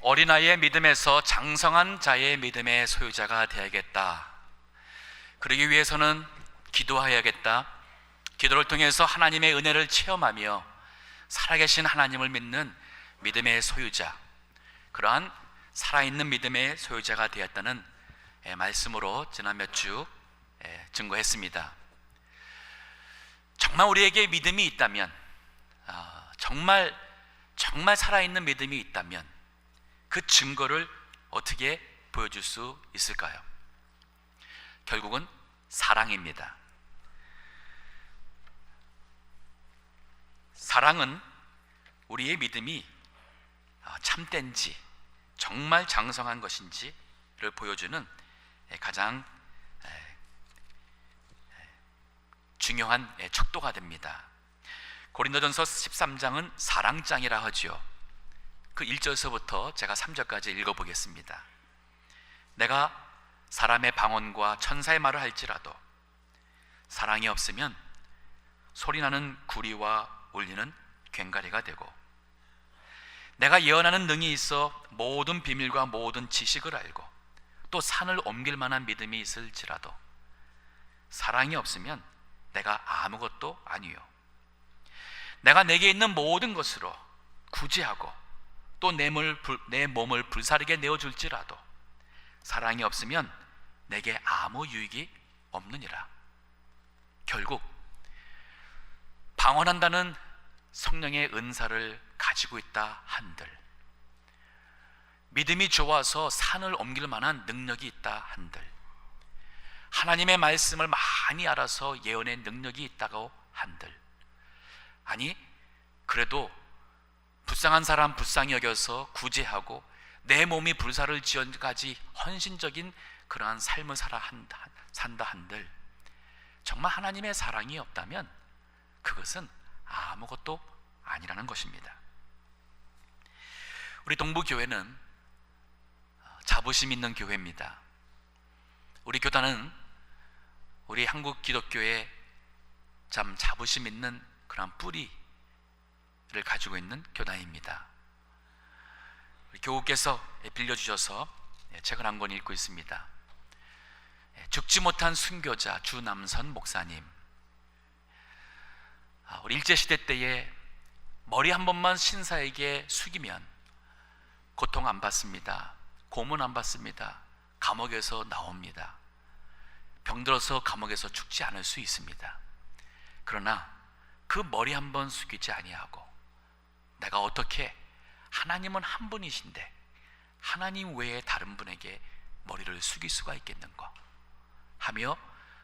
어린아이의 믿음에서 장성한 자의 믿음의 소유자가 되어야겠다. 그러기 위해서는 기도해야겠다. 기도를 통해서 하나님의 은혜를 체험하며 살아계신 하나님을 믿는 믿음의 소유자, 그러한 살아있는 믿음의 소유자가 되었다는 말씀으로 지난 몇 주 증거했습니다. 정말 우리에게 믿음이 있다면, 정말 살아있는 믿음이 있다면 그 증거를 어떻게 보여줄 수 있을까요? 결국은 사랑입니다. 사랑은 우리의 믿음이 참된지 정말 장성한 것인지를 보여주는 가장 중요한 척도가 됩니다. 고린도전서 13장은 사랑장이라 하죠. 그 1절서부터 제가 3절까지 읽어보겠습니다. 내가 사람의 방언과 천사의 말을 할지라도 사랑이 없으면 소리나는 구리와 울리는 괭가리가 되고, 내가 예언하는 능이 있어 모든 비밀과 모든 지식을 알고 또 산을 옮길 만한 믿음이 있을지라도 사랑이 없으면 내가 아무것도 아니요. 내가 내게 있는 모든 것으로 구제하고 또 내 몸을 불사르게 내어줄지라도 사랑이 없으면 내게 아무 유익이 없느니라. 결국 방언한다는 성령의 은사를 가지고 있다 한들, 믿음이 좋아서 산을 옮길 만한 능력이 있다 한들, 하나님의 말씀을 많이 알아서 예언의 능력이 있다고 한들, 아니 그래도 불쌍한 사람 불쌍히 여겨서 구제하고 내 몸이 불사를 지연까지 헌신적인 그러한 삶을 산다 한들, 정말 하나님의 사랑이 없다면 그것은 아무것도 아니라는 것입니다. 우리 동부교회는 자부심 있는 교회입니다. 우리 교단은 우리 한국 기독교의 참 자부심 있는 그런 뿌리를 가지고 있는 교단입니다. 우리 교우께서 빌려주셔서 책을 한 권 읽고 있습니다. 죽지 못한 순교자 주남선 목사님. 우리 일제시대 때에 머리 한 번만 신사에게 숙이면 고통 안 받습니다. 고문 안 받습니다. 감옥에서 나옵니다. 병들어서 감옥에서 죽지 않을 수 있습니다. 그러나 그 머리 한 번 숙이지 아니하고 내가 어떻게, 하나님은 한 분이신데 하나님 외에 다른 분에게 머리를 숙일 수가 있겠는가 하며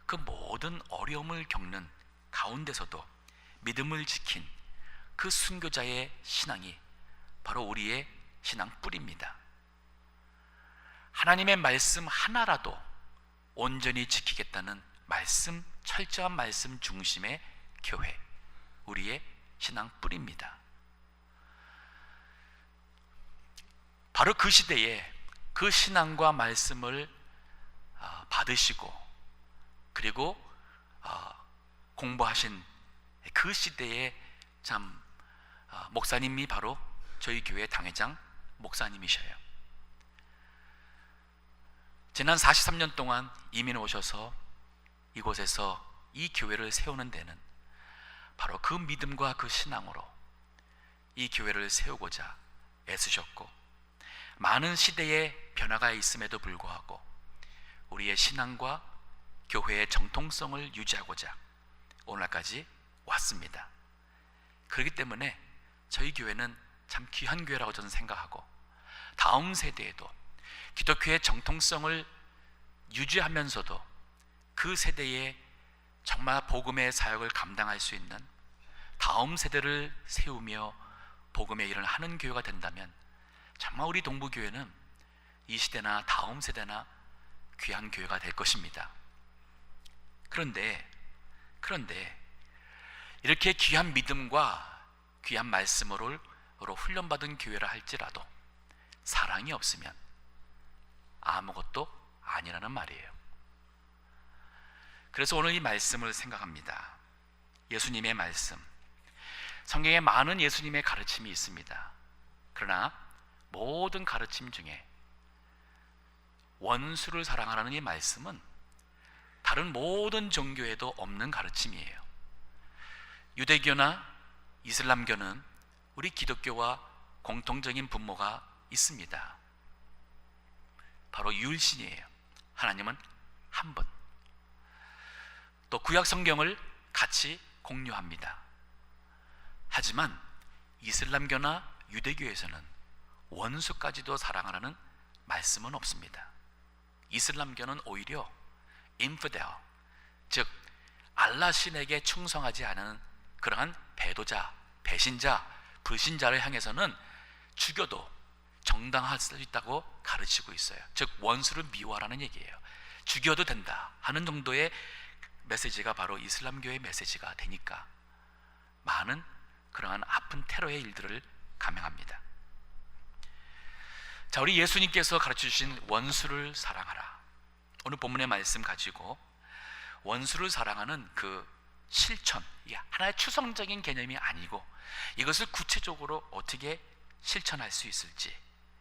그 모든 어려움을 겪는 가운데서도 믿음을 지킨 그 순교자의 신앙이 바로 우리의 신앙 뿌리입니다. 하나님의 말씀 하나라도 온전히 지키겠다는 말씀, 철저한 말씀 중심의 교회, 우리의 신앙 뿌리입니다. 바로 그 시대에 그 신앙과 말씀을 받으시고 그리고 공부하신 그 시대의 참 목사님이 바로 저희 교회 당회장 목사님이셔요. 지난 43년 동안 이민 오셔서 이곳에서 이 교회를 세우는 데는 바로 그 믿음과 그 신앙으로 이 교회를 세우고자 애쓰셨고, 많은 시대의 변화가 있음에도 불구하고 우리의 신앙과 교회의 정통성을 유지하고자 오늘까지 왔습니다. 그렇기 때문에 저희 교회는 참 귀한 교회라고 저는 생각하고, 다음 세대에도 기독교의 정통성을 유지하면서도 그 세대에 정말 복음의 사역을 감당할 수 있는 다음 세대를 세우며 복음의 일을 하는 교회가 된다면 정말 우리 동부교회는 이 시대나 다음 세대나 귀한 교회가 될 것입니다. 그런데 이렇게 귀한 믿음과 귀한 말씀으로 훈련받은 교회라 할지라도 사랑이 없으면 아무것도 아니라는 말이에요. 그래서 오늘 이 말씀을 생각합니다. 예수님의 말씀, 성경에 많은 예수님의 가르침이 있습니다. 그러나 모든 가르침 중에 원수를 사랑하라는 이 말씀은 다른 모든 종교에도 없는 가르침이에요. 유대교나 이슬람교는 우리 기독교와 공통적인 분모가 있습니다. 바로 유일신이에요. 하나님은 한 분. 또 구약 성경을 같이 공유합니다. 하지만 이슬람교나 유대교에서는 원수까지도 사랑하라는 말씀은 없습니다. 이슬람교는 오히려 인피델, 즉 알라 신에게 충성하지 않은 그러한 배도자, 배신자, 불신자를 향해서는 죽여도 정당할 수 있다고 가르치고 있어요. 즉 원수를 미워하라는 얘기예요. 죽여도 된다 하는 정도의 메시지가 바로 이슬람교의 메시지가 되니까 많은 그러한 아픈 테러의 일들을 감행합니다. 자, 우리 예수님께서 가르쳐주신 원수를 사랑하라, 오늘 본문의 말씀 가지고 원수를 사랑하는 그 실천, 이게 하나의 추상적인 개념이 아니고 이것을 구체적으로 어떻게 실천할 수 있을지,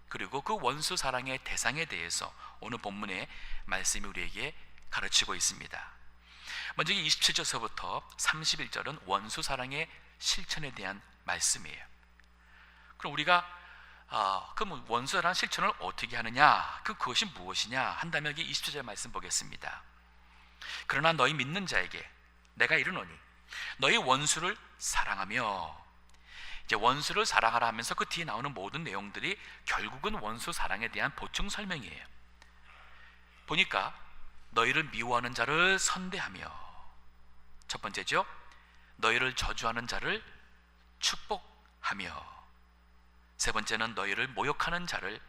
그리고 그 원수 사랑의 대상에 대해서 오늘 본문의 말씀이 우리에게 가르치고 있습니다. 먼저 27절서부터 31절은 원수 사랑의 실천에 대한 말씀이에요. 그럼 우리가 그럼 원수 사랑 실천을 어떻게 하느냐, 그것이 무엇이냐 한다면 여기 27절 말씀 보겠습니다. 그러나 너희 믿는 자에게 내가 이르노니 너희 원수를 사랑하며, 이제 원수를 사랑하라 하면서 그 뒤에 나오는 모든 내용들이 결국은 원수 사랑에 대한 보충 설명이에요. 보니까 너희를 미워하는 자를 선대하며, 첫 번째죠, 너희를 저주하는 자를 축복하며, 세 번째는 너희를 모욕하는 자를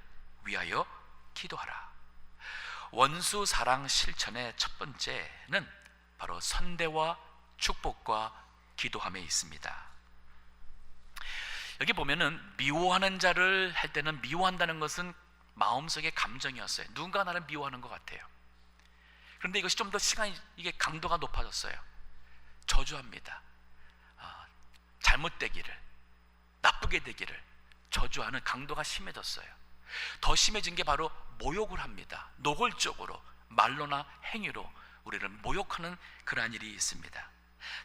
위하여 기도하라. 원수 사랑 실천의 첫 번째는 바로 선대와 축복과 기도함에 있습니다. 여기 보면은 미워하는 자를 할 때는 미워한다는 것은 마음속의 감정이었어요. 누군가 나를 미워하는 것 같아요. 그런데 이것이 좀 더 시간이, 이게 강도가 높아졌어요. 저주합니다. 잘못되기를, 나쁘게 되기를 저주하는 강도가 심해졌어요. 더 심해진 게 바로 모욕을 합니다. 노골적으로 말로나 행위로 우리를 모욕하는 그러한 일이 있습니다.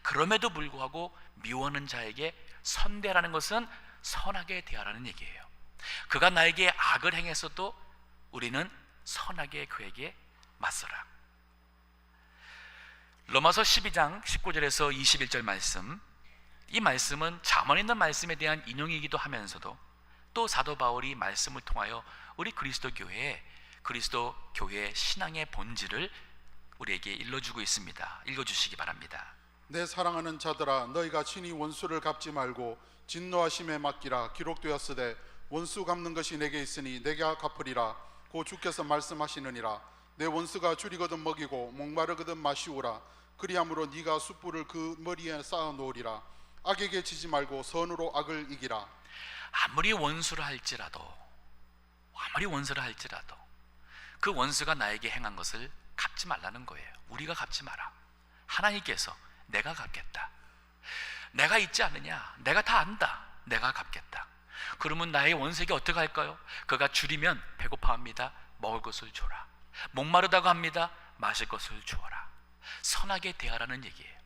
그럼에도 불구하고 미워하는 자에게 선대라는 것은 선하게 대하라는 얘기예요. 그가 나에게 악을 행했어도 우리는 선하게 그에게 맞서라. 로마서 12장 19절에서 21절 말씀, 이 말씀은 잠언에 있는 말씀에 대한 인용이기도 하면서도 또 사도 바울이 말씀을 통하여 우리 그리스도 교회의 신앙의 본질을 우리에게 일러주고 있습니다. 읽어주시기 바랍니다. 내 사랑하는 자들아, 너희가 친히 원수를 갚지 말고 진노하심에 맡기라. 기록되었으되 원수 갚는 것이 내게 있으니 내가 갚으리라. 고 주께서 말씀하시느니라. 내 원수가 줄이거든 먹이고 목마르거든 마시우라. 그리함으로 네가 숯불을 그 머리에 쌓아 놓으리라. 악에게 지지 말고 선으로 악을 이기라. 아무리 원수를 할지라도 그 원수가 나에게 행한 것을 갚지 말라는 거예요. 우리가 갚지 마라. 하나님께서 내가 갚겠다. 내가 있지 않느냐? 내가 다 안다. 내가 갚겠다. 그러면 나의 원수에게 어떻게 할까요? 그가 줄이면 배고파합니다. 먹을 것을 줘라. 목마르다고 합니다. 마실 것을 주어라. 선하게 대하라는 얘기예요.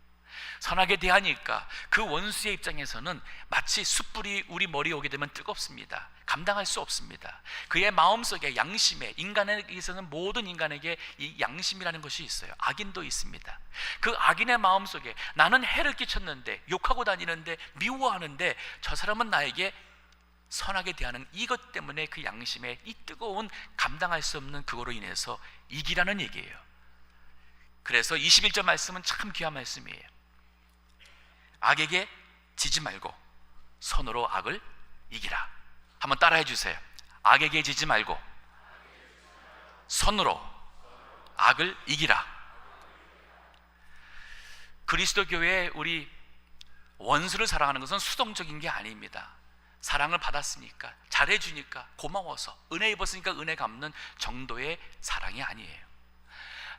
선하게 대하니까 그 원수의 입장에서는 마치 숯불이 우리 머리에 오게 되면 뜨겁습니다. 감당할 수 없습니다. 그의 마음속에 양심에, 인간에게서는 모든 인간에게 이 양심이라는 것이 있어요. 악인도 있습니다. 그 악인의 마음속에 나는 해를 끼쳤는데, 욕하고 다니는데, 미워하는데 저 사람은 나에게 선하게 대하는 이것 때문에 그 양심에 이 뜨거운 감당할 수 없는 그거로 인해서 이기라는 얘기예요. 그래서 21절 말씀은 참 귀한 말씀이에요. 악에게 지지 말고 선으로 악을 이기라. 한번 따라해 주세요. 악에게 지지 말고 선으로 악을 이기라. 그리스도 교회에 우리 원수를 사랑하는 것은 수동적인 게 아닙니다. 사랑을 받았으니까, 잘해주니까 고마워서, 은혜 입었으니까 은혜 갚는 정도의 사랑이 아니에요.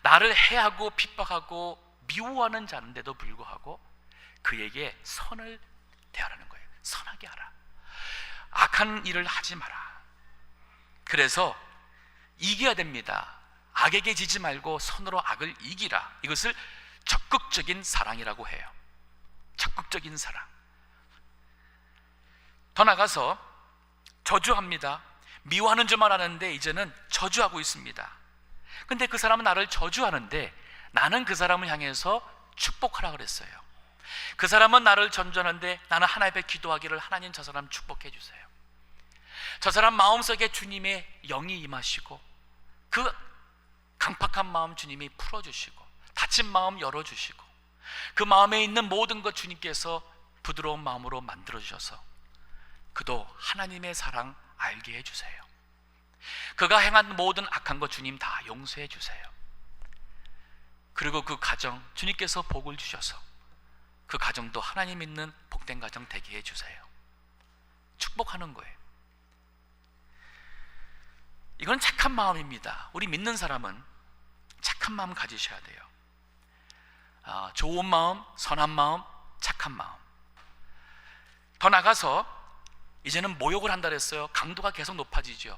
나를 해하고 핍박하고 미워하는 자인데도 불구하고 그에게 선을 대하라는 거예요. 선하게 하라. 악한 일을 하지 마라. 그래서 이겨야 됩니다. 악에게 지지 말고 손으로 악을 이기라. 이것을 적극적인 사랑이라고 해요. 적극적인 사랑. 더 나가서 저주합니다. 미워하는 줄만 아는데 이제는 저주하고 있습니다. 근데 그 사람은 나를 저주하는데 나는 그 사람을 향해서 축복하라 그랬어요. 그 사람은 나를 전전하는데 나는 하나님 앞에 기도하기를, 하나님 저 사람 축복해 주세요. 저 사람 마음속에 주님의 영이 임하시고 그 강팍한 마음 주님이 풀어주시고 닫힌 마음 열어주시고 그 마음에 있는 모든 것 주님께서 부드러운 마음으로 만들어주셔서 그도 하나님의 사랑 알게 해주세요. 그가 행한 모든 악한 것 주님 다 용서해 주세요. 그리고 그 가정 주님께서 복을 주셔서 그 가정도 하나님 있는 복된 가정 되게 해주세요. 축복하는 거예요. 이건 착한 마음입니다. 우리 믿는 사람은 착한 마음 가지셔야 돼요. 좋은 마음, 선한 마음, 착한 마음. 더 나가서 이제는 모욕을 한다 그랬어요. 강도가 계속 높아지죠.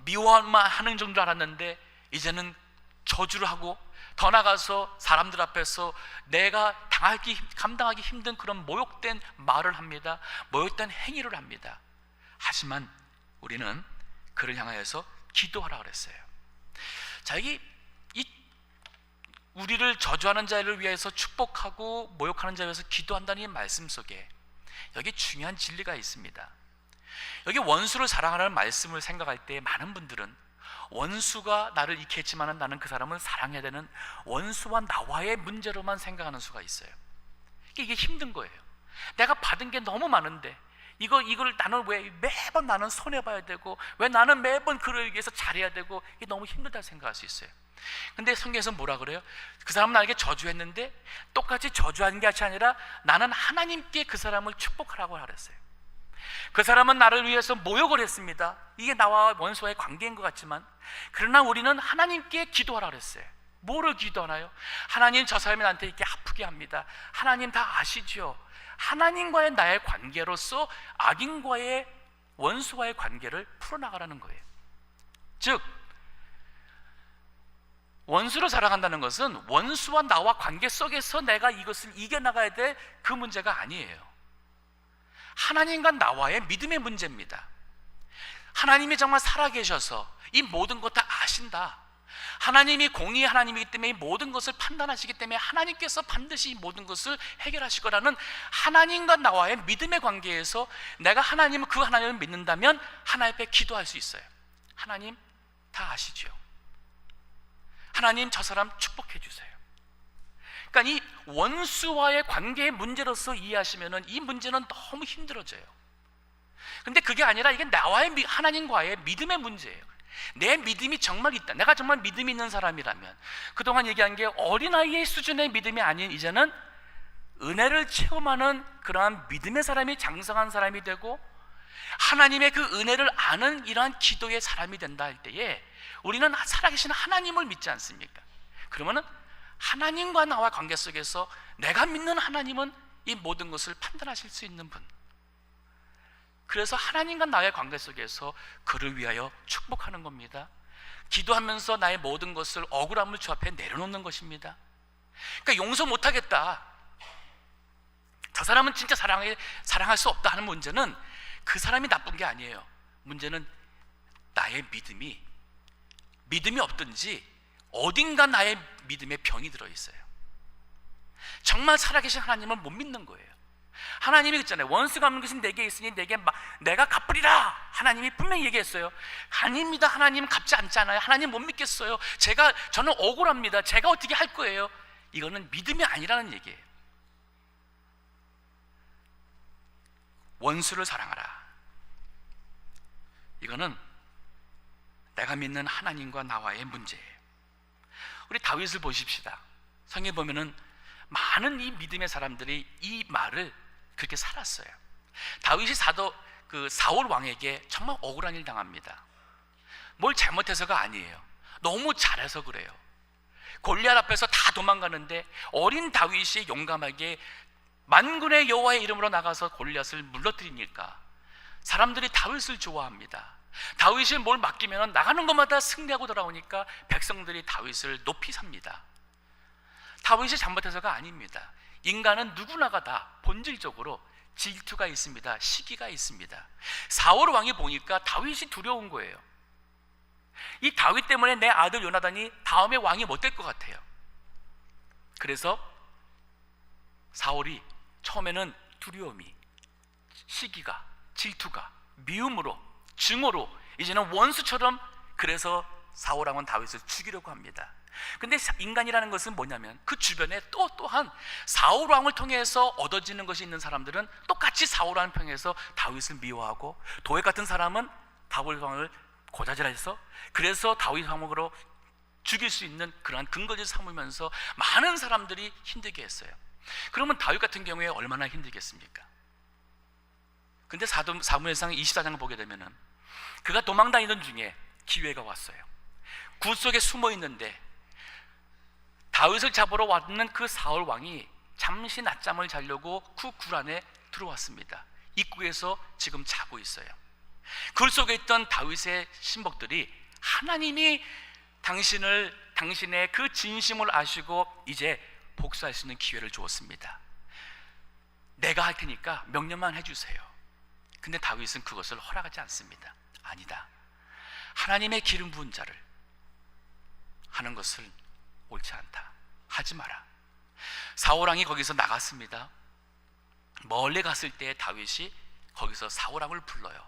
미워만 하는 정도로 알았는데 이제는 저주를 하고 더 나가서 사람들 앞에서 내가 감당하기 힘든 그런 모욕된 말을 합니다. 모욕된 행위를 합니다. 하지만 우리는 그를 향하여서 기도하라 그랬어요. 자, 우리를 저주하는 자를 위해서 축복하고 모욕하는 자를 위해서 기도한다는 이 말씀 속에 여기 중요한 진리가 있습니다. 여기 원수를 사랑하라는 말씀을 생각할 때 많은 분들은 원수가 나를 이렇게 했지만 나는 그 사람을 사랑해야 되는 원수와 나와의 문제로만 생각하는 수가 있어요. 이게 힘든 거예요. 내가 받은 게 너무 많은데 이걸 나는 왜 매번 나는 손해봐야 되고 왜 나는 매번 그를 위해서 잘해야 되고 이게 너무 힘들다 생각할 수 있어요. 근데 성경에서 뭐라 그래요? 그 사람은 나에게 저주했는데 똑같이 저주하는 게 아니라 나는 하나님께 그 사람을 축복하라고 그랬어요. 그 사람은 나를 위해서 모욕을 했습니다. 이게 나와 원수와의 관계인 것 같지만 그러나 우리는 하나님께 기도하라 그랬어요. 뭐를 기도하나요? 하나님 저 사람이 나한테 이렇게 아프게 합니다. 하나님 다 아시죠? 하나님과의 나의 관계로서 악인과의 원수와의 관계를 풀어나가라는 거예요. 즉 원수를 사랑한다는 것은 원수와 나와 관계 속에서 내가 이것을 이겨나가야 될 그 문제가 아니에요. 하나님과 나와의 믿음의 문제입니다. 하나님이 정말 살아계셔서 이 모든 것 다 아신다. 하나님이 공의의 하나님이기 때문에 이 모든 것을 판단하시기 때문에 하나님께서 반드시 이 모든 것을 해결하실 거라는 하나님과 나와의 믿음의 관계에서 내가 그 하나님을 믿는다면 하나님 앞에 기도할 수 있어요. 하나님 다 아시죠? 하나님 저 사람 축복해 주세요. 그러니까 이 원수와의 관계의 문제로서 이해하시면 이 문제는 너무 힘들어져요. 근데 그게 아니라 이게 나와의 하나님과의 믿음의 문제예요. 내 믿음이 정말 있다. 내가 정말 믿음이 있는 사람이라면 그동안 얘기한 게 어린아이의 수준의 믿음이 아닌 이제는 은혜를 체험하는 그러한 믿음의 사람이 장성한 사람이 되고 하나님의 그 은혜를 아는 이러한 기도의 사람이 된다 할 때에 우리는 살아계신 하나님을 믿지 않습니까? 그러면은 하나님과 나와 관계 속에서 내가 믿는 하나님은 이 모든 것을 판단하실 수 있는 분. 그래서 하나님과 나의 관계 속에서 그를 위하여 축복하는 겁니다. 기도하면서 나의 모든 것을 억울함을 주 앞에 내려놓는 것입니다. 그러니까 용서 못하겠다, 저 사람은 진짜 사랑할 수 없다 하는 문제는 그 사람이 나쁜 게 아니에요. 문제는 나의 믿음이 없든지 어딘가 나의 믿음에 병이 들어있어요. 정말 살아계신 하나님을 못 믿는 거예요. 하나님이 그랬잖아요. 원수 갚는 것이 내게 있으니 내가 갚으리라. 하나님이 분명히 얘기했어요. 아닙니다. 하나님 갚지 않잖아요. 하나님 못 믿겠어요. 저는 억울합니다. 제가 어떻게 할 거예요? 이거는 믿음이 아니라는 얘기예요. 원수를 사랑하라. 이거는 내가 믿는 하나님과 나와의 문제예요. 우리 다윗을 보십시다. 성경에 보면은 많은 이 믿음의 사람들이 이 말을 그렇게 살았어요. 다윗이 사울 왕에게 정말 억울한 일 당합니다. 뭘 잘못해서가 아니에요. 너무 잘해서 그래요. 골리앗 앞에서 다 도망가는데 어린 다윗이 용감하게 만군의 여호와의 이름으로 나가서 골리앗을 물러뜨리니까 사람들이 다윗을 좋아합니다. 다윗이 뭘 맡기면 나가는 것마다 승리하고 돌아오니까 백성들이 다윗을 높이 삽니다. 다윗이 잘못해서가 아닙니다. 인간은 누구나가 다 본질적으로 질투가 있습니다. 시기가 있습니다. 사울 왕이 보니까 다윗이 두려운 거예요. 이 다윗 때문에 내 아들 요나단이 다음에 왕이 못 될 것 같아요. 그래서 사울이 처음에는 두려움이, 시기가, 질투가, 미움으로, 증오로 이제는 원수처럼, 그래서 사울 왕은 다윗을 죽이려고 합니다. 근데 인간이라는 것은 뭐냐면 그 주변에 또한 사울 왕을 통해서 얻어지는 것이 있는 사람들은 똑같이 사울 왕을 통해서 다윗을 미워하고, 도액 같은 사람은 다윗 왕을 고자질해서 그래서 다윗 왕으로 죽일 수 있는 그러한 근거지를 삼으면서 많은 사람들이 힘들게 했어요. 그러면 다윗 같은 경우에 얼마나 힘들겠습니까? 근데 사무엘상 24장을 보게 되면은 그가 도망다니던 중에 기회가 왔어요. 굴 속에 숨어 있는데 다윗을 잡으러 왔는 그 사울 왕이 잠시 낮잠을 자려고 그 굴 안에 들어왔습니다. 입구에서 지금 자고 있어요. 굴 속에 있던 다윗의 신복들이 하나님이 당신의 그 진심을 아시고 이제 복수할 수 있는 기회를 주었습니다. 내가 할 테니까 명령만 해주세요. 근데 다윗은 그것을 허락하지 않습니다. 아니다, 하나님의 기름 부은 자를 하는 것을 옳지 않다, 하지 마라. 사울왕이 거기서 나갔습니다. 멀리 갔을 때 다윗이 거기서 사울왕을 불러요.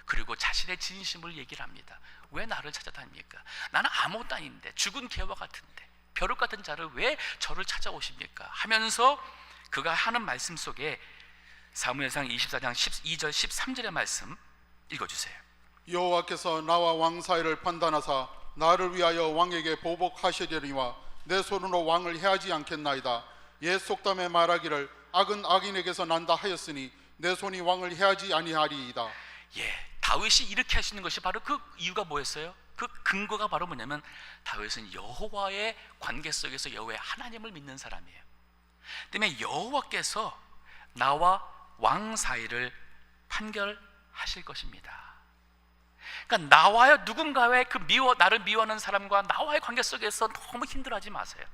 그리고 자신의 진심을 얘기를 합니다. 왜 나를 찾아다닙니까? 나는 아무것도 아닌데, 죽은 개와 같은데 벼룩 같은 자를 왜 저를 찾아오십니까? 하면서 그가 하는 말씀 속에 사무엘상 24장 12절 13절의 말씀 읽어주세요. 여호와께서 나와 왕 사이를 판단하사 나를 위하여 왕에게 보복하시려니와 내 손으로 왕을 해하지 않겠나이다. 옛 속담에 말하기를 악은 악인에게서 난다 하였으니 내 손이 왕을 해하지 아니하리이다. 다윗이 이렇게 할 수 있는 것이 바로 그 이유가 뭐였어요? 그 근거가 바로 뭐냐면 다윗은 여호와의 관계 속에서 여호와의 하나님을 믿는 사람이에요. 때문에 여호와께서 나와 왕 사이를 판결하실 것입니다. 그러니까 나와요, 누군가의 나를 미워하는 사람과 나와의 관계 속에서 너무 힘들어하지 마세요.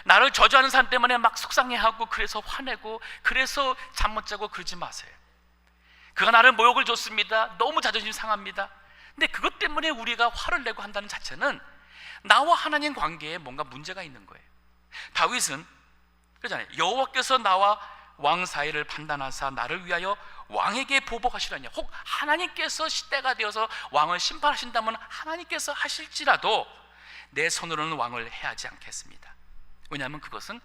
나를 저주하는 사람 때문에 막 속상해하고 그래서 화내고 그래서 잠 못 자고 그러지 마세요. 그가 나를 모욕을 줬습니다. 너무 자존심 상합니다. 근데 그것 때문에 우리가 화를 내고 한다는 자체는 나와 하나님 관계에 뭔가 문제가 있는 거예요. 다윗은 그러잖아요. 여호와께서 나와 왕 사이를 판단하사 나를 위하여 왕에게 보복하시라니, 혹 하나님께서 시대가 되어서 왕을 심판하신다면 하나님께서 하실지라도 내 손으로는 왕을 해하지 않겠습니다. 왜냐하면 그것은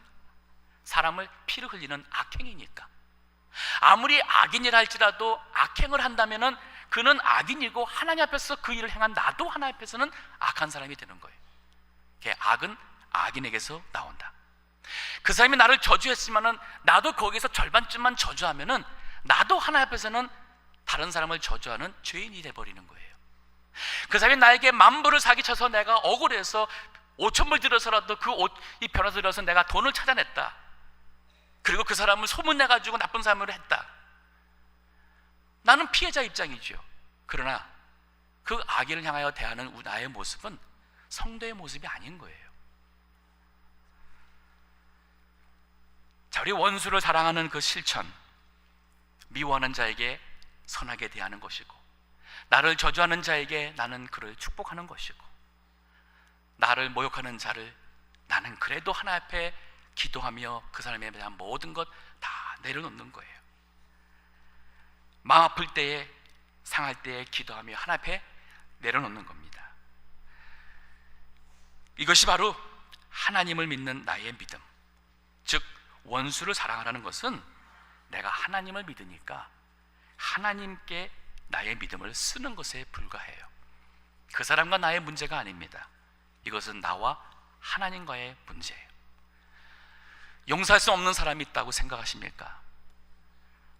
사람을 피를 흘리는 악행이니까. 아무리 악인이라 할지라도 악행을 한다면은 그는 악인이고 하나님 앞에서 그 일을 행한 나도 하나님 앞에서는 악한 사람이 되는 거예요. 악은 악인에게서 나온다. 그 사람이 나를 저주했지만은 나도 거기서 절반쯤만 저주하면은 나도 하나님 앞에서는 다른 사람을 저주하는 죄인이 돼버리는 거예요. 그 사람이 나에게 10,000불을 사기쳐서 내가 억울해서 5,000불 들어서라도 이 변호사 들어서 내가 돈을 찾아냈다. 그리고 그 사람을 소문내가지고 나쁜 사람으로 했다. 나는 피해자 입장이죠. 그러나 그 악인을 향하여 대하는 나의 모습은 성도의 모습이 아닌 거예요. 자, 우리 원수를 사랑하는 그 실천, 미워하는 자에게 선하게 대하는 것이고, 나를 저주하는 자에게 나는 그를 축복하는 것이고, 나를 모욕하는 자를 나는 그래도 하나님 앞에 기도하며 그 사람에 대한 모든 것 다 내려놓는 거예요. 마음 아플 때에, 상할 때에 기도하며 하나님 앞에 내려놓는 겁니다. 이것이 바로 하나님을 믿는 나의 믿음, 즉 원수를 사랑하라는 것은 내가 하나님을 믿으니까 하나님께 나의 믿음을 쓰는 것에 불과해요. 그 사람과 나의 문제가 아닙니다. 이것은 나와 하나님과의 문제예요. 용서할 수 없는 사람이 있다고 생각하십니까?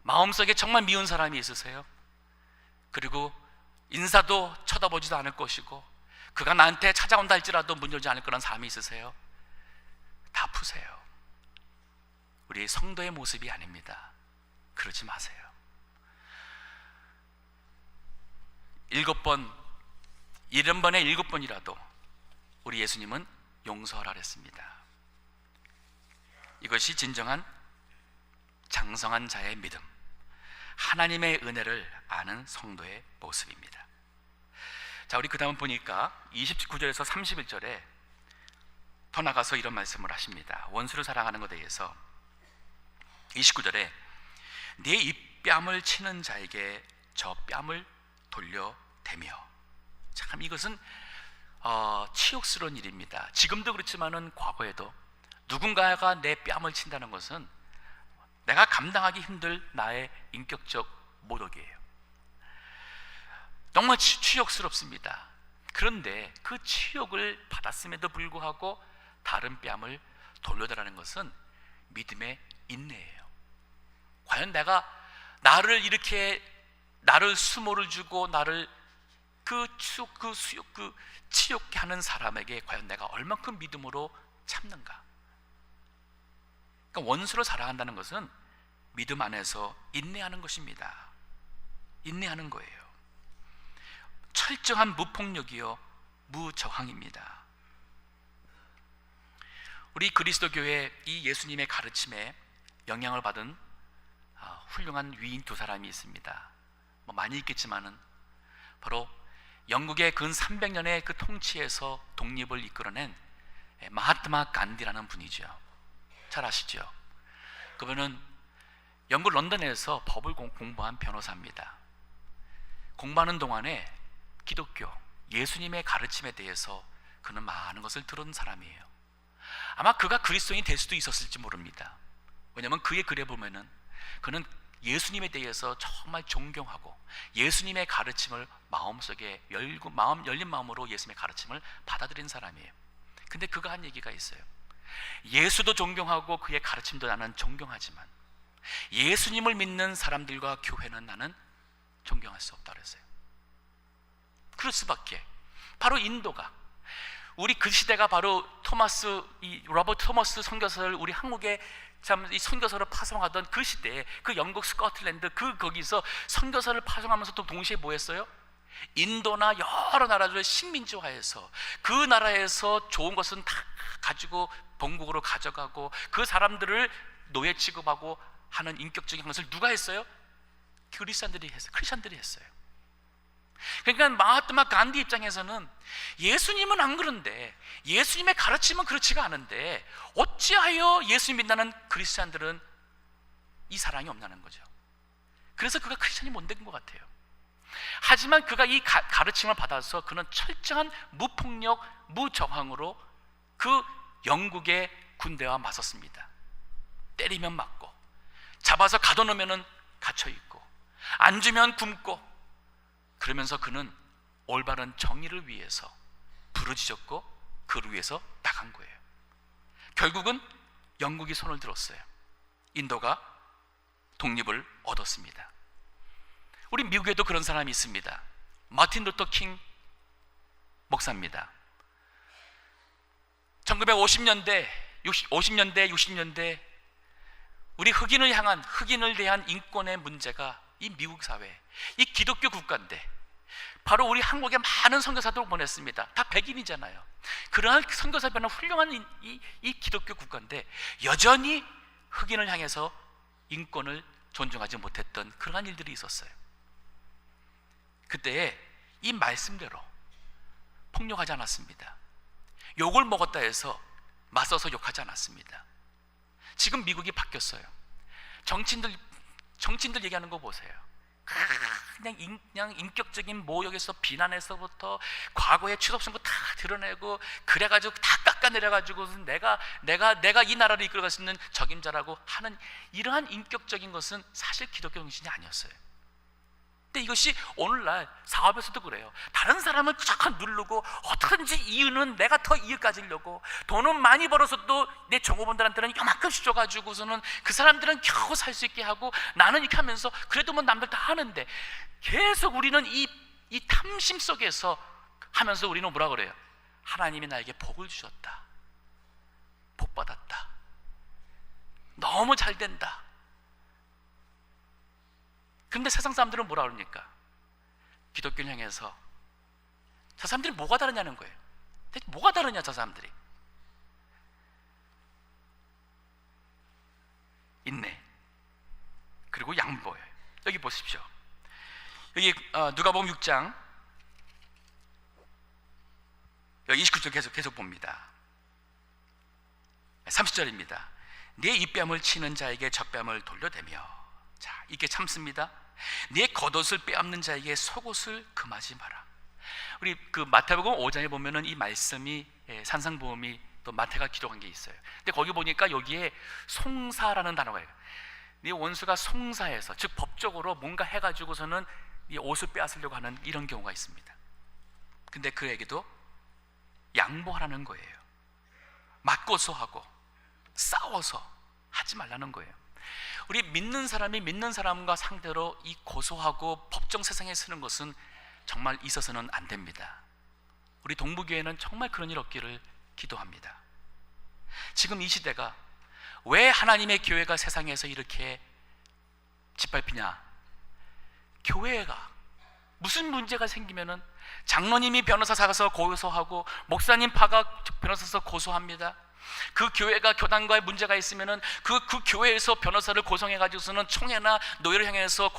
마음속에 정말 미운 사람이 있으세요? 그리고 인사도 쳐다보지도 않을 것이고 그가 나한테 찾아온다 할지라도 문 열지 않을 그런 사람이 있으세요? 다 푸세요. 우리 성도의 모습이 아닙니다. 그러지 마세요. 7번, 70번에 7번이라도 우리 예수님은 용서하라 그랬습니다. 이것이 진정한 장성한 자의 믿음, 하나님의 은혜를 아는 성도의 모습입니다. 자, 우리 그 다음 보니까 29절에서 31절에 더 나가서 이런 말씀을 하십니다. 원수를 사랑하는 것에 대해서 29절에 네 입뺨을 치는 자에게 저 뺨을 돌려대며. 참 이것은 치욕스러운 일입니다. 지금도 그렇지만은 과거에도 누군가가 내 뺨을 친다는 것은 내가 감당하기 힘들 나의 인격적 모독이에요. 정말 치욕스럽습니다. 그런데 그 치욕을 받았음에도 불구하고 다른 뺨을 돌려달라는 것은 믿음의 인내예요. 과연 내가 나를 수모를 주고 나를 치욕게 하는 사람에게 과연 내가 얼만큼 믿음으로 참는가? 그러니까 원수를 사랑한다는 것은 믿음 안에서 인내하는 것입니다. 인내하는 거예요. 철저한 무폭력이요 무저항입니다. 우리 그리스도 교회 이 예수님의 가르침에 영향을 받은 훌륭한 위인 두 사람이 있습니다. 많이 있겠지만은 바로 영국의 근 300년의 그 통치에서 독립을 이끌어낸 마하트마 간디라는 분이죠. 잘 아시죠? 그분은 영국 런던에서 법을 공부한 변호사입니다. 공부하는 동안에 기독교, 예수님의 가르침에 대해서 그는 많은 것을 들은 사람이에요. 아마 그가 그리스도인이 될 수도 있었을지 모릅니다. 왜냐하면 그의 글에 보면은 그는 예수님에 대해서 정말 존경하고 예수님의 가르침을 마음속에 열린 마음으로 예수님의 가르침을 받아들인 사람이에요. 근데 그가 한 얘기가 있어요. 예수도 존경하고 그의 가르침도 나는 존경하지만 예수님을 믿는 사람들과 교회는 나는 존경할 수 없다 그랬어요. 그럴 수밖에. 바로 인도가, 우리 그 시대가 바로 로버트 토머스 선교사를 우리 한국에 참 이 선교사를 파송하던 그 시대에 그 영국 스코틀랜드 거기서 선교사를 파송하면서 또 동시에 뭐 했어요? 인도나 여러 나라들을 식민지화해서 그 나라에서 좋은 것은 다 가지고 본국으로 가져가고 그 사람들을 노예 취급하고 하는 인격적인 것을 누가 했어요? 크리스찬들이 했어요. 그러니까 마하트마 간디 입장에서는 예수님은 안 그런데, 예수님의 가르침은 그렇지가 않은데 어찌하여 예수님 믿는 크리스찬들은 이 사랑이 없나는 거죠. 그래서 그가 크리스찬이 못 된 것 같아요. 하지만 그가 이 가르침을 받아서 그는 철저한 무폭력, 무저항으로 그 영국의 군대와 맞섰습니다. 때리면 맞고, 잡아서 가둬놓으면 갇혀있고, 안 주면 굶고, 그러면서 그는 올바른 정의를 위해서 부르짖었고 그를 위해서 나간 거예요. 결국은 영국이 손을 들었어요. 인도가 독립을 얻었습니다. 우리 미국에도 그런 사람이 있습니다. 마틴 루터 킹 목사입니다. 1950년대, 60년대 우리 흑인을 대한 인권의 문제가 이 미국 사회, 이 기독교 국가인데 바로 우리 한국에 많은 선교사들을 보냈습니다. 다 백인이잖아요. 그러한 선교사들은 훌륭한 이 기독교 국가인데 여전히 흑인을 향해서 인권을 존중하지 못했던 그러한 일들이 있었어요. 그때에 이 말씀대로 폭력하지 않았습니다. 욕을 먹었다 해서 맞서서 욕하지 않았습니다. 지금 미국이 바뀌었어요. 정치인들 얘기하는 거 보세요. 그냥 인격적인 모욕에서 비난에서부터 과거의 추접성거 다 드러내고 그래가지고 다 깎아내려가지고 내가 이 나라를 이끌어갈 수 있는 적임자라고 하는 이러한 인격적인 것은 사실 기독교 정신이 아니었어요. 근데 이것이 오늘날 사업에서도 그래요. 다른 사람을 쫙 누르고 어떻게든지 이유는 내가 더 이익 가지려고, 돈은 많이 벌어서도 내 종업원들한테는 이만큼씩 줘가지고서는 그 사람들은 겨우 살 수 있게 하고 나는 이렇게 하면서 그래도 뭐 남들 다 하는데 계속 우리는 이 탐심 속에서 하면서 우리는 뭐라 그래요? 하나님이 나에게 복을 주셨다, 복 받았다, 너무 잘 된다. 근데 세상 사람들은 뭐라 그럽니까? 기독교를 향해서 저 사람들이 뭐가 다르냐는 거예요. 대체 뭐가 다르냐 저 사람들이. 인내 그리고 양보예요. 여기 보십시오. 여기 누가복음 6장 여기 29절 계속 봅니다. 30절입니다. 네 입뺨을 치는 자에게 젖뺨을 돌려대며, 자, 이게 참습니다. 네 겉옷을 빼앗는 자에게 속옷을 금하지 마라. 우리 그 마태복음 5장에 보면은 이 말씀이 산상보험이 또 마태가 기록한 게 있어요. 근데 거기 보니까 여기에 송사라는 단어가 있어요. 네 원수가 송사해서, 즉 법적으로 뭔가 해가지고서는 이 옷을 빼앗으려고 하는 이런 경우가 있습니다. 근데 그에게도 양보하라는 거예요. 맞고서 하고 싸워서 하지 말라는 거예요. 우리 믿는 사람이 믿는 사람과 상대로 이 고소하고 법정 세상에 쓰는 것은 정말 있어서는 안 됩니다. 우리 동부교회는 정말 그런 일 없기를 기도합니다. 지금 이 시대가 왜 하나님의 교회가 세상에서 이렇게 짓밟히냐? 교회가 무슨 문제가 생기면은 장로님이 변호사 사가서 고소하고 목사님 파가 변호사서 고소합니다. 그 교회가 교단과의 문제가 있으면은 그 교회에서 변호사를 고소해 가지고서는 총회나 노예를 향해서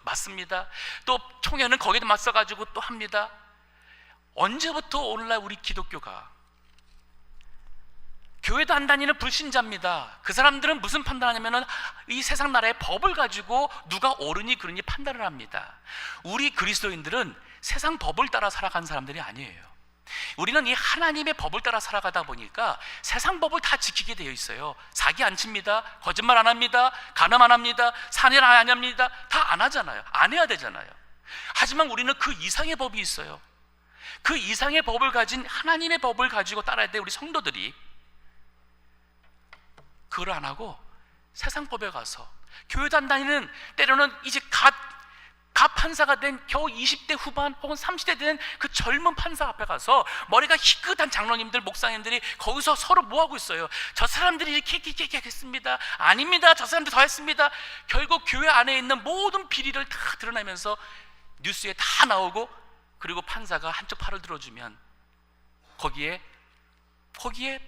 맞습니다. 또 총회는 거기도 맞서 가지고 또 합니다. 언제부터 오늘날 우리 기독교가, 교회도 안 다니는 불신자입니다. 그 사람들은 무슨 판단하냐면은 이 세상 나라의 법을 가지고 누가 옳으니 그르니 판단을 합니다. 우리 그리스도인들은 세상 법을 따라 살아간 사람들이 아니에요. 우리는 이 하나님의 법을 따라 살아가다 보니까 세상 법을 다 지키게 되어 있어요. 사기 안 칩니다. 거짓말 안 합니다. 간음 안 합니다. 산일 안 합니다. 다 안 하잖아요. 안 해야 되잖아요. 하지만 우리는 그 이상의 법이 있어요. 그 이상의 법을 가진 하나님의 법을 가지고 따라야 돼. 우리 성도들이 그걸 안 하고 세상 법에 가서, 교회도 안 다니는, 때로는 이제 갓 판사가 된 겨우 20대 후반 혹은 30대 된 그 젊은 판사 앞에 가서 머리가 희끗한 장로님들, 목사님들이 거기서 서로 뭐하고 있어요? 저 사람들이 이렇게 했습니다. 아닙니다. 저 사람들 더 했습니다. 결국 교회 안에 있는 모든 비리를 다 드러내면서 뉴스에 다 나오고, 그리고 판사가 한쪽 팔을 들어주면 거기에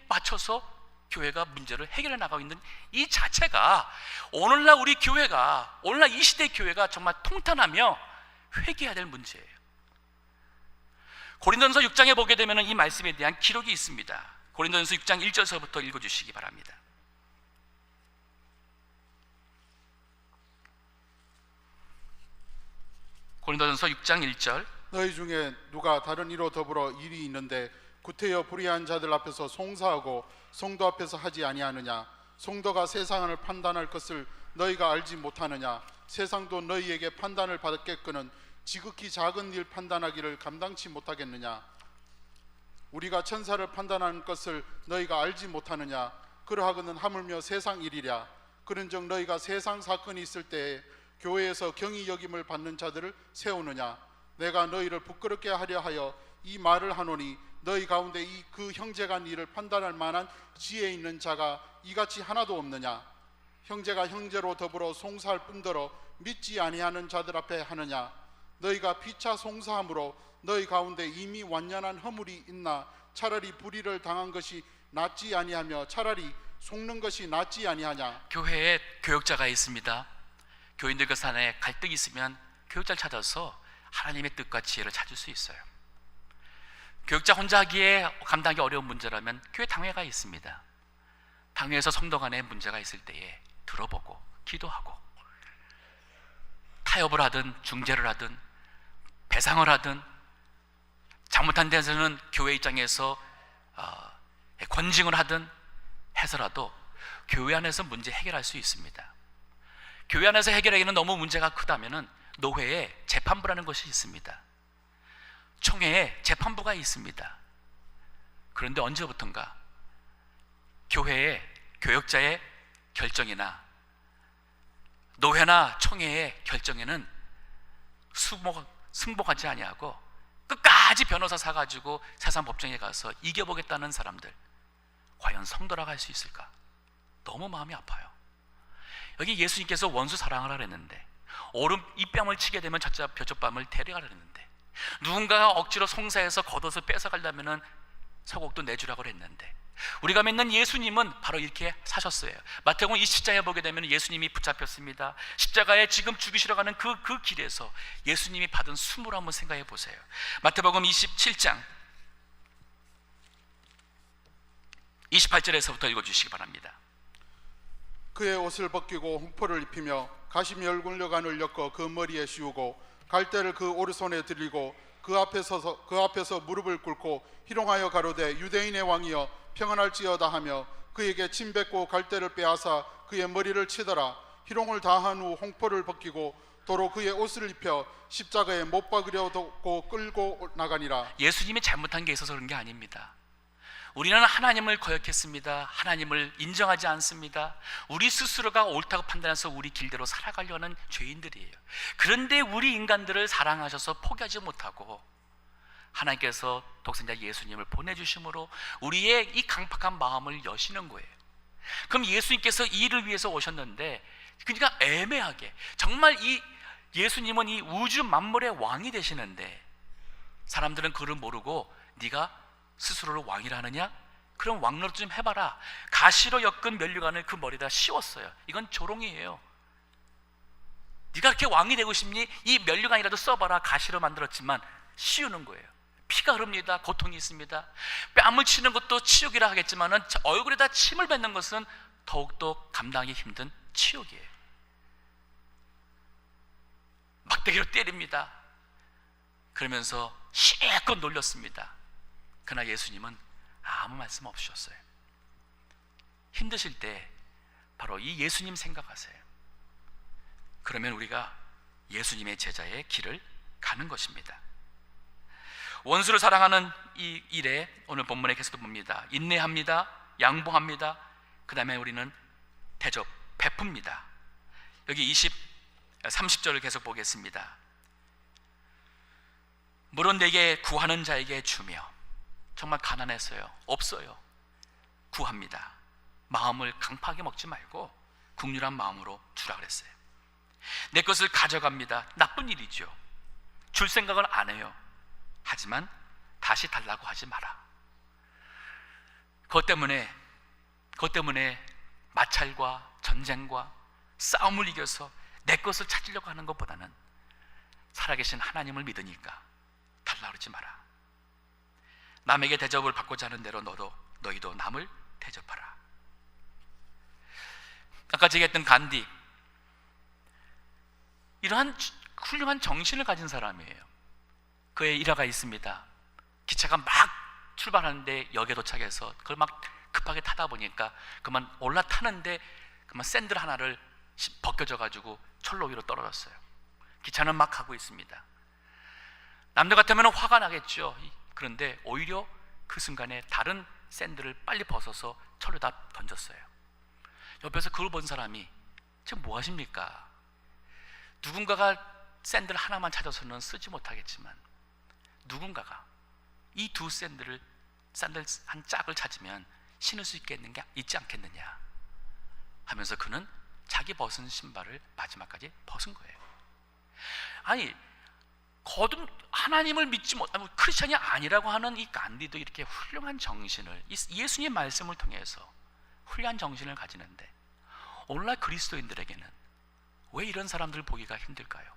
맞춰서 교회가 문제를 해결해 나가고 있는 이 자체가, 오늘날 우리 교회가, 오늘날 이 시대 교회가 정말 통탄하며 회개해야 될 문제예요. 고린도전서 6장에 보게 되면 이 말씀에 대한 기록이 있습니다. 고린도전서 6장 1절서부터 읽어주시기 바랍니다. 고린도전서 6장 1절. 너희 중에 누가 다른 이로 더불어 일이 있는데 구태여 불의한 자들 앞에서 송사하고 성도 앞에서 하지 아니하느냐? 성도가 세상을 판단할 것을 너희가 알지 못하느냐? 세상도 너희에게 판단을 받겠거는 지극히 작은 일 판단하기를 감당치 못하겠느냐? 우리가 천사를 판단하는 것을 너희가 알지 못하느냐? 그러하거든 하물며 세상 일이랴. 그런즉 너희가 세상 사건이 있을 때에 교회에서 경히 여김을 받는 자들을 세우느냐? 내가 너희를 부끄럽게 하려 하여 이 말을 하노니 너희 가운데 그 형제가 이를 판단할 만한 지혜 있는 자가 이같이 하나도 없느냐? 형제가 형제로 더불어 송사할 뿐더러 믿지 아니하는 자들 앞에 하느냐? 너희가 피차 송사함으로 너희 가운데 이미 완전한 허물이 있나? 차라리 불의를 당한 것이 낫지 아니하며 차라리 속는 것이 낫지 아니하냐? 교회에 교역자가 있습니다. 교인들 그 산에 갈등이 있으면 교역자를 찾아서 하나님의 뜻과 지혜를 찾을 수 있어요. 교역자 혼자 하기에 감당하기 어려운 문제라면 교회 당회가 있습니다. 당회에서 성도 간에 문제가 있을 때에 들어보고 기도하고, 타협을 하든 중재를 하든 배상을 하든, 잘못한 데서는 교회 입장에서 권징을 하든 해서라도 교회 안에서 문제 해결할 수 있습니다. 교회 안에서 해결하기는 너무 문제가 크다면은 노회에 재판부라는 것이 있습니다. 총회에 재판부가 있습니다. 그런데 언제부턴가 교회의 교역자의 결정이나 노회나 총회의 결정에는 승복하지 아니하고 끝까지 변호사 사가지고 세상 법정에 가서 이겨보겠다는 사람들, 과연 성도라고 할 수 있을까? 너무 마음이 아파요. 여기 예수님께서 원수 사랑하라 그랬는데 오른 이 뺨을 치게 되면 저쪽 뺨을 데려가려 했는데, 누군가가 억지로 송사해서 걷어서 뺏어가려면 서곡도 내주라고 했는데, 우리가 믿는 예수님은 바로 이렇게 사셨어요. 마태복음 20장에 보게 되면 예수님이 붙잡혔습니다. 십자가에 지금 죽이시러 가는 그 길에서 예수님이 받은 수모를 한번 생각해 보세요. 마태복음 27장 28절에서부터 읽어주시기 바랍니다. 그의 옷을 벗기고 홍포를 입히며 가시미 얼굴려간을 엮어 그 머리에 씌우고 갈대를 그 오른손에 들리고 그 앞에서 무릎을 꿇고 희롱하여 가로되 유대인의 왕이여 평안할지어다 하며 그에게 침 뱉고 갈대를 빼앗아 그의 머리를 치더라. 희롱을 다한 후 홍포를 벗기고 도로 그의 옷을 입혀 십자가에 못 박으려 뒀고 끌고 나가니라. 예수님이 잘못한 게 있어서 그런 게 아닙니다. 우리는 하나님을 거역했습니다. 하나님을 인정하지 않습니다. 우리 스스로가 옳다고 판단해서 우리 길대로 살아가려는 죄인들이에요. 그런데 우리 인간들을 사랑하셔서 포기하지 못하고 하나님께서 독생자 예수님을 보내주심으로 우리의 이 강팍한 마음을 여시는 거예요. 그럼 예수님께서 이 일을 위해서 오셨는데, 그러니까 애매하게 정말 이 예수님은 이 우주 만물의 왕이 되시는데 사람들은 그를 모르고 네가 스스로를 왕이라 하느냐? 그럼 왕노릇 좀 해봐라. 가시로 엮은 면류관을 그 머리에다 씌웠어요. 이건 조롱이에요. 네가 그렇게 왕이 되고 싶니? 이 면류관이라도 써봐라. 가시로 만들었지만 씌우는 거예요. 피가 흐릅니다. 고통이 있습니다. 뺨을 치는 것도 치욕이라 하겠지만 얼굴에다 침을 뱉는 것은 더욱더 감당하기 힘든 치욕이에요. 막대기로 때립니다. 그러면서 실컷 놀렸습니다. 그러나 예수님은 아무 말씀 없으셨어요. 힘드실 때 바로 이 예수님 생각하세요. 그러면 우리가 예수님의 제자의 길을 가는 것입니다. 원수를 사랑하는 이 일에 오늘 본문에 계속 봅니다. 인내합니다. 양보합니다. 그 다음에 우리는 대접, 베풉니다. 여기 30절을 계속 보겠습니다. 물은 내게 구하는 자에게 주며, 정말 가난했어요. 없어요. 구합니다. 마음을 강팍하게 먹지 말고 국률한 마음으로 주라 그랬어요. 내 것을 가져갑니다. 나쁜 일이죠. 줄 생각을 안 해요. 하지만 다시 달라고 하지 마라. 그것 때문에 마찰과 전쟁과 싸움을 이겨서 내 것을 찾으려고 하는 것보다는 살아계신 하나님을 믿으니까 달라고 그러지 마라. 남에게 대접을 받고자 하는 대로 너희도 남을 대접하라. 아까 얘기했던 간디, 이러한 훌륭한 정신을 가진 사람이에요. 그의 일화가 있습니다. 기차가 막 출발하는데 역에 도착해서 그걸 막 급하게 타다 보니까 그만 올라타는데 그만 샌들 하나를 벗겨져 가지고 철로 위로 떨어졌어요. 기차는 막 가고 있습니다. 남들 같으면 화가 나겠죠. 그런데 오히려 그 순간에 다른 샌들을 빨리 벗어서 철로다 던졌어요. 옆에서 그걸 본 사람이 지금 뭐 하십니까? 누군가가 샌들 하나만 찾아서는 쓰지 못하겠지만 누군가가 이 두 샌들 한 짝을 찾으면 신을 수 있지 않겠느냐 하면서 그는 자기 벗은 신발을 마지막까지 벗은 거예요. 아니, 하나님을 믿지 못하고 크리스천이 아니라고 하는 이 간디도 이렇게 훌륭한 정신을, 예수님의 말씀을 통해서 훌륭한 정신을 가지는데 오늘날 그리스도인들에게는 왜 이런 사람들을 보기가 힘들까요?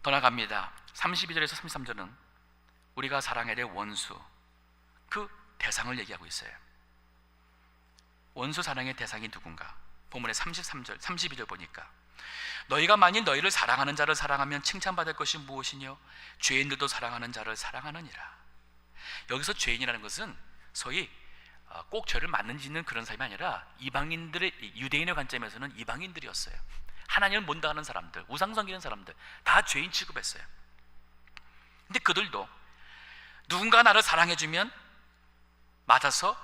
더 나갑니다. 32절에서 33절은 우리가 사랑해야 될 원수, 그 대상을 얘기하고 있어요. 원수 사랑의 대상이 누군가? 본문의 33절, 32절 보니까 너희가 만일 너희를 사랑하는 자를 사랑하면 칭찬받을 것이 무엇이뇨? 죄인들도 사랑하는 자를 사랑하느니라. 여기서 죄인이라는 것은 소위 꼭 죄를 맞는 짓는 그런 사람이 아니라 이방인들의, 유대인의 관점에서는 이방인들이었어요. 하나님을 못하는 사람들, 우상 섬기는 사람들 다 죄인 취급했어요. 근데 그들도 누군가 나를 사랑해주면 맞아서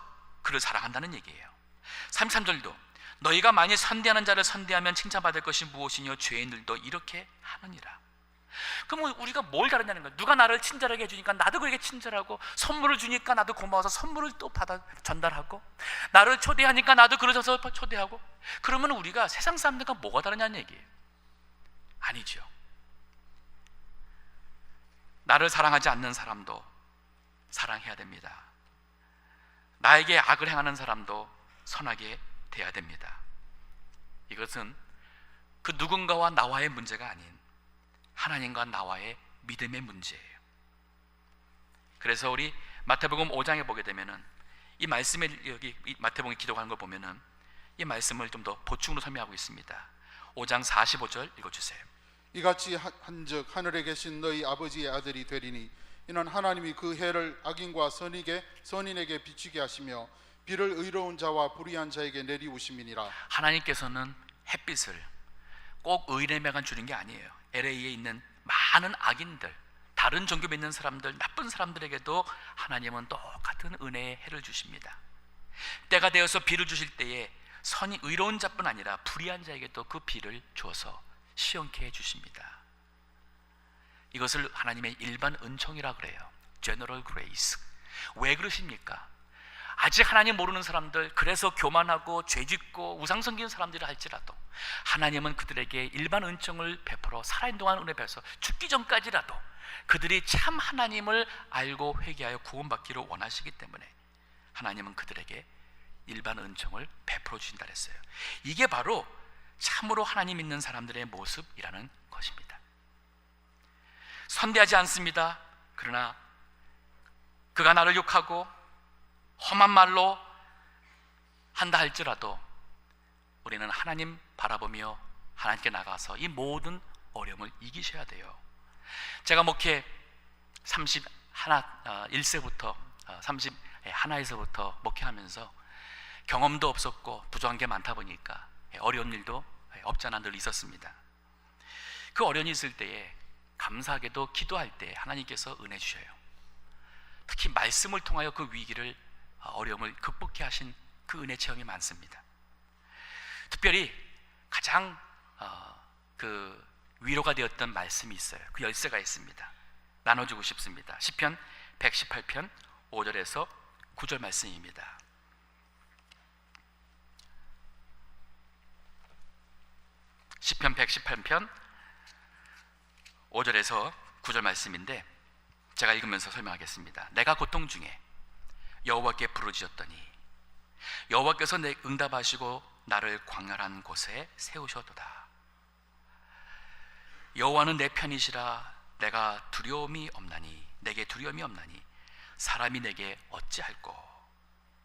그를 사랑한다는 얘기예요. 33절도 너희가 만일 선대하는 자를 선대하면 칭찬받을 것이 무엇이뇨? 죄인들도 이렇게 하느니라. 그러면 우리가 뭘 다르냐는 거예요. 누가 나를 친절하게 해주니까 나도 그에게 친절하고, 선물을 주니까 나도 고마워서 선물을 또 받아 전달하고, 나를 초대하니까 나도 그러셔서 초대하고. 그러면 우리가 세상 사람들과 뭐가 다르냐는 얘기예요. 아니죠. 나를 사랑하지 않는 사람도 사랑해야 됩니다. 나에게 악을 행하는 사람도 선하게 대해야 됩니다. 이것은 그 누군가와 나와의 문제가 아닌 하나님과 나와의 믿음의 문제예요. 그래서 우리 마태복음 5장에 보게 되면은 이 말씀에, 여기 마태복음 기록하는 걸 보면은 이 말씀을 좀 더 보충으로 설명하고 있습니다. 5장 45절 읽어주세요. 이같이 한즉 하늘에 계신 너희 아버지의 아들이 되리니 이는 하나님이 그 해를 악인과 선인에게 비추게 하시며 비를 의로운 자와 불의한 자에게 내리우심이니라. 하나님께서는 햇빛을 꼭 의인에게만 주는 게 아니에요. LA에 있는 많은 악인들, 다른 종교 믿는 사람들, 나쁜 사람들에게도 하나님은 똑같은 은혜의 해를 주십니다. 때가 되어서 비를 주실 때에 선이 의로운 자뿐 아니라 불의한 자에게도 그 비를 주어서 시원케 해주십니다. 이것을 하나님의 일반 은총이라 그래요. General Grace. 왜 그러십니까? 아직 하나님 모르는 사람들, 그래서 교만하고 죄짓고 우상 섬기는 사람들이라 할지라도 하나님은 그들에게 일반 은총을 베풀어 살아있는 동안 은혜 베풀어서 죽기 전까지라도 그들이 참 하나님을 알고 회개하여 구원받기를 원하시기 때문에 하나님은 그들에게 일반 은총을 베풀어 주신다 그랬어요. 이게 바로 참으로 하나님 믿는 사람들의 모습이라는 것입니다. 선대하지 않습니다. 그러나 그가 나를 욕하고 험한 말로 한다 할지라도 우리는 하나님 바라보며 하나님께 나가서 이 모든 어려움을 이기셔야 돼요. 제가 목회 31세부터 31에서부터 목회하면서 경험도 없었고 부족한 게 많다 보니까 어려운 일도 없지 않아 늘 있었습니다. 그 어려움이 있을 때에 감사하게도 기도할 때 하나님께서 은혜 주셔요. 특히 말씀을 통하여 그 위기를, 어려움을 극복해 하신 그 은혜 체험이 많습니다. 특별히 가장 그 위로가 되었던 말씀이 있어요. 그 열쇠가 있습니다. 나눠주고 싶습니다. 시편 118편 5절에서 9절 말씀입니다. 시편 118편 5절에서 9절 말씀인데 제가 읽으면서 설명하겠습니다. 내가 고통 중에 여호와께 부르짖었더니 여호와께서 내 응답하시고 나를 광활한 곳에 세우셨도다. 여호와는 내 편이시라. 내가 두려움이 없나니, 내게 두려움이 없나니 사람이 내게 어찌할꼬.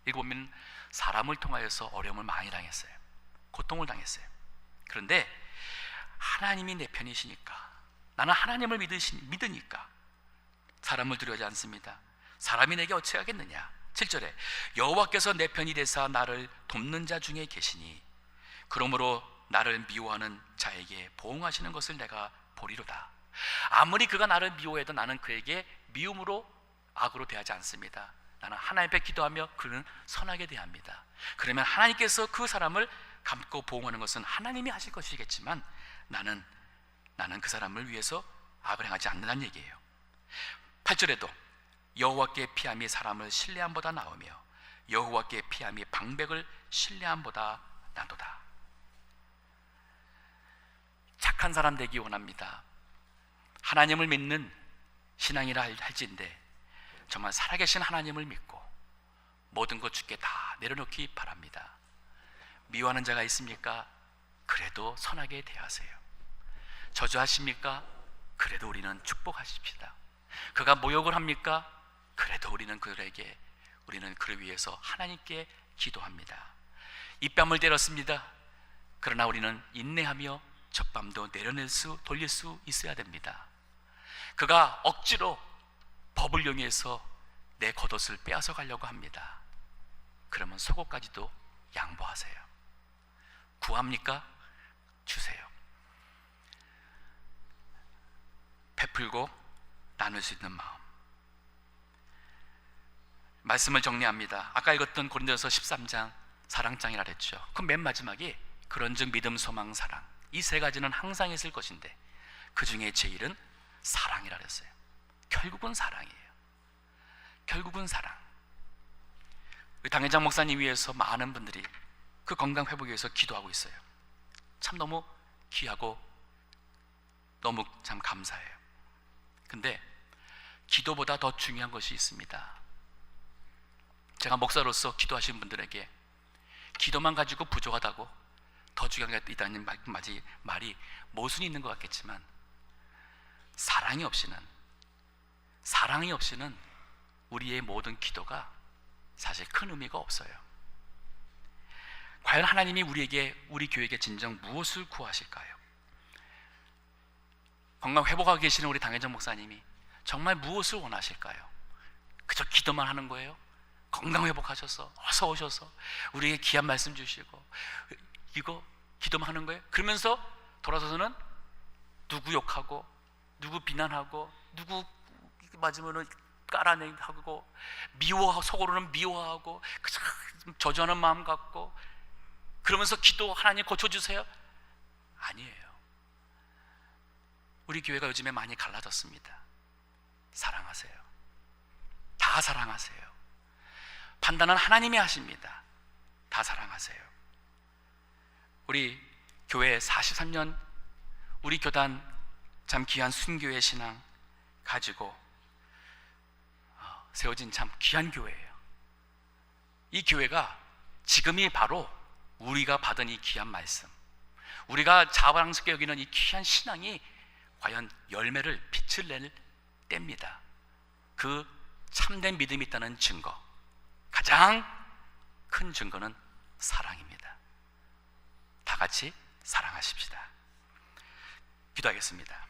이거 보면 사람을 통하여서 어려움을 많이 당했어요. 고통을 당했어요. 그런데 하나님이 내 편이시니까, 나는 하나님을 믿으니까 사람을 두려워하지 않습니다. 사람이 내게 어찌하겠느냐. 7절에 여호와께서 내 편이 되사 나를 돕는 자 중에 계시니 그러므로 나를 미워하는 자에게 보응하시는 것을 내가 보리로다. 아무리 그가 나를 미워해도 나는 그에게 미움으로 악으로 대하지 않습니다. 나는 하나님 앞에 기도하며 그는 선하게 대합니다. 그러면 하나님께서 그 사람을 감고 보응하는 것은 하나님이 하실 것이겠지만 나는 그 사람을 위해서 악을 행하지 않는다는 얘기예요. 8절에도 여호와께 피함이 사람을 신뢰함보다 나으며 여호와께 피함이 방백을 신뢰함보다 나도다. 착한 사람 되기 원합니다. 하나님을 믿는 신앙이라 할지인데 정말 살아계신 하나님을 믿고 모든 것 주께 다 내려놓기 바랍니다. 미워하는 자가 있습니까? 그래도 선하게 대하세요. 저주하십니까? 그래도 우리는 축복하십시다. 그가 모욕을 합니까? 그래도 우리는 그를 위해서 하나님께 기도합니다. 입뺨을 때렸습니다. 그러나 우리는 인내하며 젖밤도 돌릴 수 있어야 됩니다. 그가 억지로 법을 이용해서 내 겉옷을 빼앗아 가려고 합니다. 그러면 속옷까지도 양보하세요. 구합니까? 주세요. 베풀고 나눌 수 있는 마음. 말씀을 정리합니다. 아까 읽었던 고린도서 13장 사랑장이라 그랬죠. 그 맨 마지막에 그런즉 믿음, 소망, 사랑, 이 세 가지는 항상 있을 것인데 그 중에 제일은 사랑이라 그랬어요. 결국은 사랑이에요. 결국은 사랑. 우리 당회장 목사님 위해서 많은 분들이 그 건강 회복을 위해서 기도하고 있어요. 참 너무 귀하고 너무 참 감사해요. 근데 기도보다 더 중요한 것이 있습니다. 제가 목사로서 기도하시는 분들에게 기도만 가지고 부족하다고 더 중요한 게 있다는 말이 모순이 있는 것 같겠지만 사랑이 없이는 우리의 모든 기도가 사실 큰 의미가 없어요. 과연 하나님이 우리 교회에게 진정 무엇을 구하실까요? 건강 회복하고 계시는 우리 당회장 목사님이 정말 무엇을 원하실까요? 그저 기도만 하는 거예요? 건강 회복하셔서 어서 오셔서 우리에게 귀한 말씀 주시고 이거 기도만 하는 거예요? 그러면서 돌아서서는 누구 욕하고 누구 비난하고 누구 맞으면은 깔아내고 미워하고 속으로는 미워하고 저주하는 마음 갖고 그러면서 기도 하나님 고쳐주세요? 아니에요. 우리 교회가 요즘에 많이 갈라졌습니다. 사랑하세요. 다 사랑하세요. 판단은 하나님이 하십니다. 다 사랑하세요. 우리 교회 43년 우리 교단 참 귀한 순교의 신앙 가지고 세워진 참 귀한 교회예요. 이 교회가 지금이 바로 우리가 받은 이 귀한 말씀, 우리가 자랑스럽게 여기는 이 귀한 신앙이 과연 열매를 빛을 낼 때입니다. 그 참된 믿음이 있다는 증거, 가장 큰 증거는 사랑입니다. 다 같이 사랑하십시다. 기도하겠습니다.